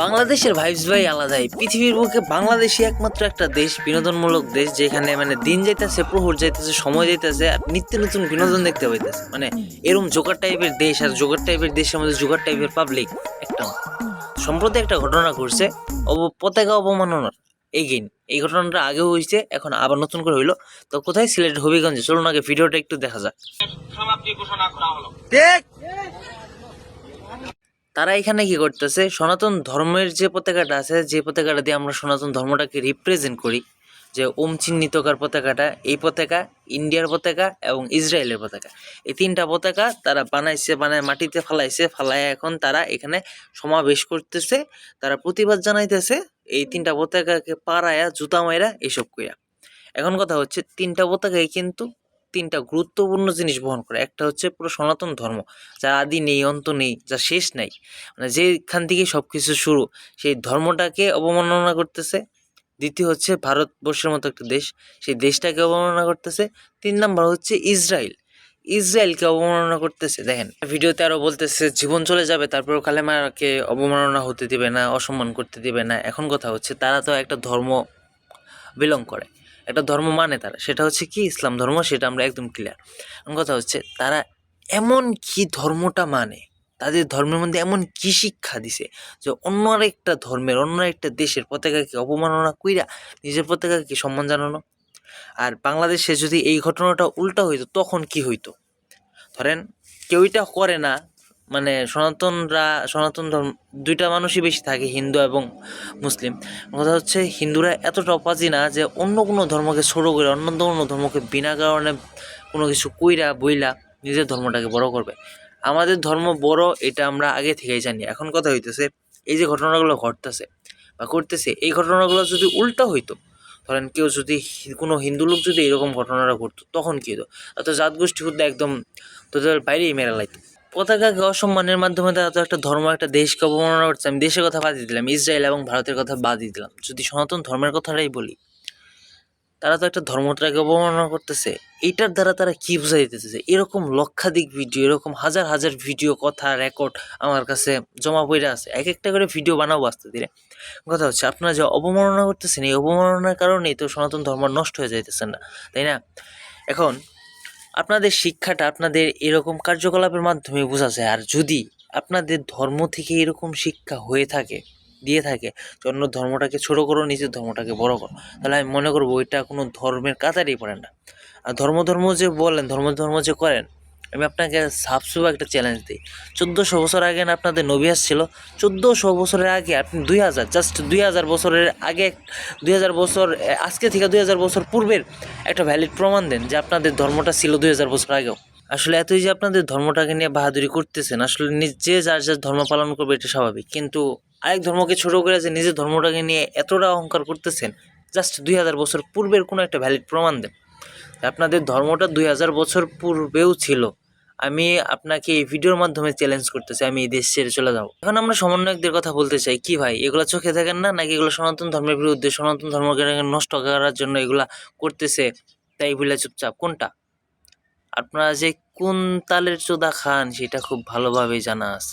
বাংলাদেশের ভাইবস ভাই আলাদাই। পৃথিবীর বুকে বাংলাদেশই একমাত্র একটা দেশ, বিনোদনমূলক দেশ, যেখানে মানে দিন যাইতেছে, প্রহর যাইতেছে, সময় যাইতেছে, আর নিত্য নতুন বিনোদন দেখতে পাইতেছে। মানে এরকম জোকার টাইপের দেশ, আর জোকার টাইপের দেশের মধ্যে জোকার টাইপের পাবলিক একটা। সম্প্রতি একটা ঘটনা ঘটছে, পতাকা অবমাননার এগেইন। এই ঘটনাটা আগেও হয়েছে, এখন আবার নতুন করে হইলো। তো কোথায়? সিলেট হবিগঞ্জে। চলুন আগে ভিডিওটা একটু দেখা যাক। সমাপ্তি ঘোষণা করা হলো। তারা এখানে কি করতেছে, সনাতন ধর্মের যে পতাকাটা আছে, যে পতাকাটা দিয়ে আমরা সনাতন ধর্মটাকে রিপ্রেজেন্ট করি, যে ওম চিহ্নিতকার পতাকাটা, এই পতাকা, ইন্ডিয়ার পতাকা এবং ইসরায়েলের পতাকা, এই তিনটা পতাকা তারা বানায় মাটিতে ফালায় এখন তারা এখানে সমাবেশ করতেছে, তারা প্রতিবাদ জানাইতেছে এই তিনটা পতাকাকে পাড়ায়া জুতা মাইরা এসব কইয়া। এখন কথা হচ্ছে, তিনটা পতাকাই কিন্তু তিনটা গুরুত্বপূর্ণ জিনিস বহন করে। একটা হচ্ছে পুরো সনাতন ধর্ম, যার আদি নেই, অন্ত নেই, যার শেষ নাই, মানে যেখান থেকে সব কিছু শুরু, সেই ধর্মটাকে অবমাননা করতেছে। দ্বিতীয় হচ্ছে ভারতবর্ষের মতো একটা দেশ, সেই দেশটাকে অবমাননা করতেছে। 3 নাম্বার হচ্ছে ইসরায়েলকে অবমাননা করতেছে। দেখেন ভিডিওতে আরো বলতেছে জীবন চলে যাবে, তারপর কালেমাকে অবমাননা হতে দিবে না, অসম্মান করতে দিবে না। এখন কথা হচ্ছে, তারা তো একটা ধর্ম বিলং করে, একটা ধর্ম মানে, তারা সেটা হচ্ছে কি ইসলাম ধর্ম, সেটা আমরা একদম ক্লিয়ার। এখন কথা হচ্ছে, তারা এমন কি ধর্মটা মানে, তাদের ধর্মের মধ্যে এমন কি শিক্ষা দিছে যে অন্য আরেকটা ধর্মের, অন্য একটা দেশের পতাকাকে অবমাননা কইরা নিজের পতাকাকে সম্মান জানানো। আর বাংলাদেশে যদি এই ঘটনাটা উল্টা হইতো, তখন কি হইতো? ধরেন কেউ এটা করে না, মানে সনাতন ধর্ম দুইটা মানুষই বেশি থাকে, হিন্দু এবং মুসলিম। কথা হচ্ছে, হিন্দুরা এতটা অপাজি না যে অন্য কোনো ধর্মকে ছোটো করে, অন্য কোনো ধর্মকে বিনা কারণে কোনো কিছু কইরা বইলা নিজের ধর্মটাকে বড় করবে। আমাদের ধর্ম বড়, এটা আমরা আগে থেকেই জানি। এখন কথা হইতেছে, এই যে ঘটনাগুলো ঘটতেছে বা করতেছে, এই ঘটনাগুলো যদি উল্টা হইতো, ধরেন কেউ যদি, কোনো হিন্দু লোক যদি এরকম ঘটনাটা ঘটতো, তখন কী হতো? তো জাত গোষ্ঠী হতে একদম তোদের বাইরেই মেরা লাইতো। পতাকাকে অসম্মানের মাধ্যমে তারা তো একটা ধর্ম, একটা দেশকে অবমাননা করছে। আমি দেশের কথা বাদ দিয়ে দিলাম, ইসরায়েল এবং ভারতের কথা বাদ দিয়ে দিলাম, যদি সনাতন ধর্মের কথাটাই বলি, তারা তো একটা ধর্মটাকে অবমাননা করতেছে। এইটার দ্বারা তারা কি বোঝা দিতেছে? এরকম লক্ষাধিক ভিডিও, এরকম হাজার হাজার ভিডিও, কথা রেকর্ড আমার কাছে জমা পড়ে আছে। এক একটা করে ভিডিও বানাবো আস্তে ধীরে। কথা হচ্ছে, আপনারা যে অবমাননা করতেছেন, এই অবমাননার কারণেই তো সনাতন ধর্ম নষ্ট হয়ে যাইতেছেন না, তাই না? এখন আপনাদের শিক্ষাটা আপনাদের এরকম কার্যকলাপের মাধ্যমে বোঝা যায়। আর যদি আপনাদের ধর্ম থেকে এরকম শিক্ষা হয়ে থাকে, দিয়ে থাকে, যে অন্য ধর্মটাকে ছোটো করো, নিজের ধর্মটাকে বড় করো, তাহলে আমি মনে করবো এটা কোনো ধর্মের কাতারেই পড়ে না। আর ধর্ম যে বলেন, ধর্ম যে করেন, আমি আপনাকে সাবসুব একটা চ্যালেঞ্জ দিই। 1400 বছর আগে না আপনাদের নবী আসছিল? 1400 বছরের আগে আপনি 2000 বছরের আগে, 2000 বছর, আজকে থেকে 2000 বছর পূর্বের একটা ভ্যালিড প্রমাণ দেন যে আপনাদের ধর্মটা ছিল 2000 বছর আগেও। আসলে এতই যে আপনাদের ধর্মটাকে নিয়ে বাহাদুরি করতেছেন, আসলে নিজে যার ধর্ম পালন করবে, এটা স্বাভাবিক, কিন্তু আরেক ধর্মকে ছোট করে যে নিজের ধর্মটাকে নিয়ে এতটা অহংকার করতেছেন, জাস্ট 2000 বছর পূর্বের কোনো একটা ভ্যালিড প্রমাণ দেন। আপনাদের ধর্মটা 2000 বছর পূর্বেও ছিল। আমি আপনাকে এই ভিডিওর মাধ্যমে চ্যালেঞ্জ করতেছি, আমি এই দেশ ছেড়ে চলে যাবো। এখন আমরা সমন্বয়কদের কথা বলতে চাই, কি ভাই এগুলো চোখে দেখেন না, নাকি এগুলো সনাতন ধর্মের বিরুদ্ধে, সনাতন ধর্মকে নষ্ট করার জন্য এগুলা করতেছে, তাই বলে চুপচাপ? কোনটা? আপনারা যে কোন তালের চোদা খান সেটা খুব ভালোভাবেই জানা আছে।